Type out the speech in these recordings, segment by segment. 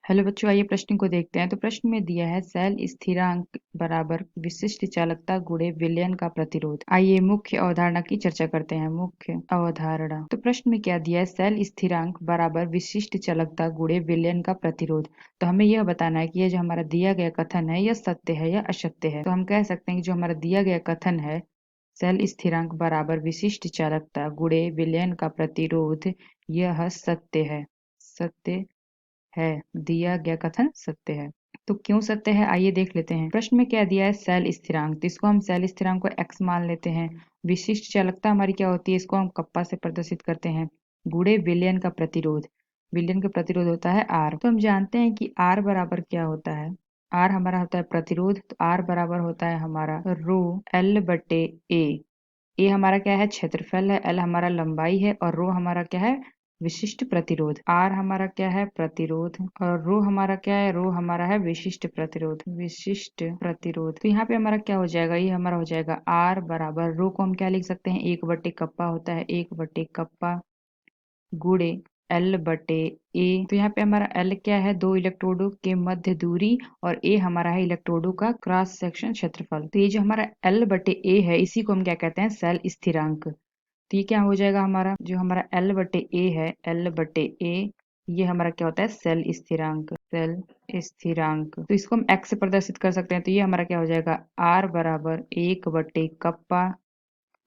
Hello बच्चों, आइए प्रश्न को देखते हैं। तो प्रश्न में दिया है सेल स्थिरांक बराबर विशिष्ट चालकता गुणे विलयन का प्रतिरोध। आइए मुख्य अवधारणा की चर्चा करते हैं। मुख्य अवधारणा। तो प्रश्न में क्या दिया है, सेल स्थिरांक बराबर विशिष्ट चालकता गुणे विलयन का प्रतिरोध। तो हमें यह बताना है कि यह जो हमारा दिया गया कथन है यह सत्य है या असत्य है। तो हम कह सकते हैं कि जो हमारा दिया गया कथन है सेल स्थिरांक बराबर विशिष्ट चालकता गुणे विलयन का प्रतिरोध, यह सत्य है। सत्य है, दिया गया कथन सत्य है। तो क्यों सत्य है, आइए देख लेते हैं। प्रश्न में क्या दिया है, सेल स्थिरांक। तो इसको हम सेल स्थिरांक को x मान लेते हैं। विशिष्ट चालकता हमारी क्या होती है, इसको हम कप्पा से प्रदर्शित करते हैं। गुणे विलयन का प्रतिरोध, विलयन का प्रतिरोध होता है R। तो हम जानते हैं कि R बराबर क्या होता है, R हमारा होता है प्रतिरोध। तो R बराबर होता है हमारा रो L बटे ए हमारा क्या है, क्षेत्रफल है, L हमारा लंबाई है, और रो हमारा क्या है, विशिष्ट प्रतिरोध। R हमारा क्या है, प्रतिरोध, और रो हमारा क्या है, रो हमारा है विशिष्ट प्रतिरोध। विशिष्ट प्रतिरोध। तो यहाँ पे हमारा क्या हो जाएगा, ये हमारा हो जाएगा R बराबर, रो को हम क्या लिख सकते हैं, 1/कप्पा होता है, 1/कप्पा गुणे L बटे ए। तो यहाँ पे हमारा L क्या है, दो इलेक्ट्रोडों के मध्य दूरी, और A हमारा है इलेक्ट्रोडों का क्रॉस सेक्शन क्षेत्रफल। तो ये जो हमारा L बटे ए है, इसी को हम क्या कहते हैं, सेल स्थिरांक। तो ये क्या हो जाएगा, हमारा जो हमारा L बटे ए है, L बटे ए, ये हमारा क्या होता है, सेल स्थिरांक। सेल स्थिरांक। तो इसको हम x से प्रदर्शित कर सकते हैं। तो ये हमारा क्या हो जाएगा, R बराबर 1/कप्पा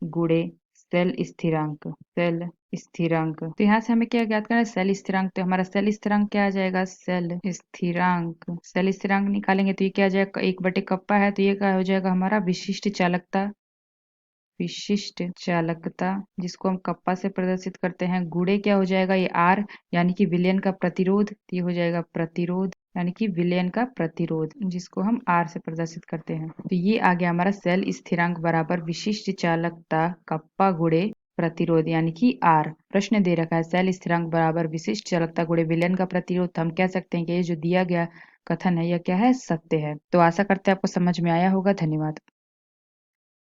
गुणे सेल स्थिरांक। सेल स्थिरांक। तो यहाँ से हमें क्या ज्ञात करना है, सेल स्थिरांक। तो हमारा सेल स्थिरांक क्या आ जाएगा, सेल स्थिरांक। सेल स्थिरांक निकालेंगे तो ये क्या आ जाएगा, 1/कप्पा है, तो ये क्या हो जाएगा हमारा विशिष्ट चालकता। विशिष्ट चालकता, जिसको हम कप्पा से प्रदर्शित करते हैं, गुणे क्या हो जाएगा, ये R यानी कि विलयन का प्रतिरोध। तो ये हो जाएगा प्रतिरोध यानी कि विलयन का प्रतिरोध, जिसको हम R से प्रदर्शित करते हैं। तो ये आ गया हमारा सेल स्थिरांक बराबर विशिष्ट चालकता कप्पा गुणे प्रतिरोध यानी कि R। प्रश्न दे रखा है सेल स्थिरांक बराबर विशिष्ट चालकता गुणे विलयन का प्रतिरोध। तो हम कह सकते हैं कि ये जो दिया गया कथन है यह क्या है, सत्य है। तो आशा करते हैं आपको समझ में आया होगा। धन्यवाद।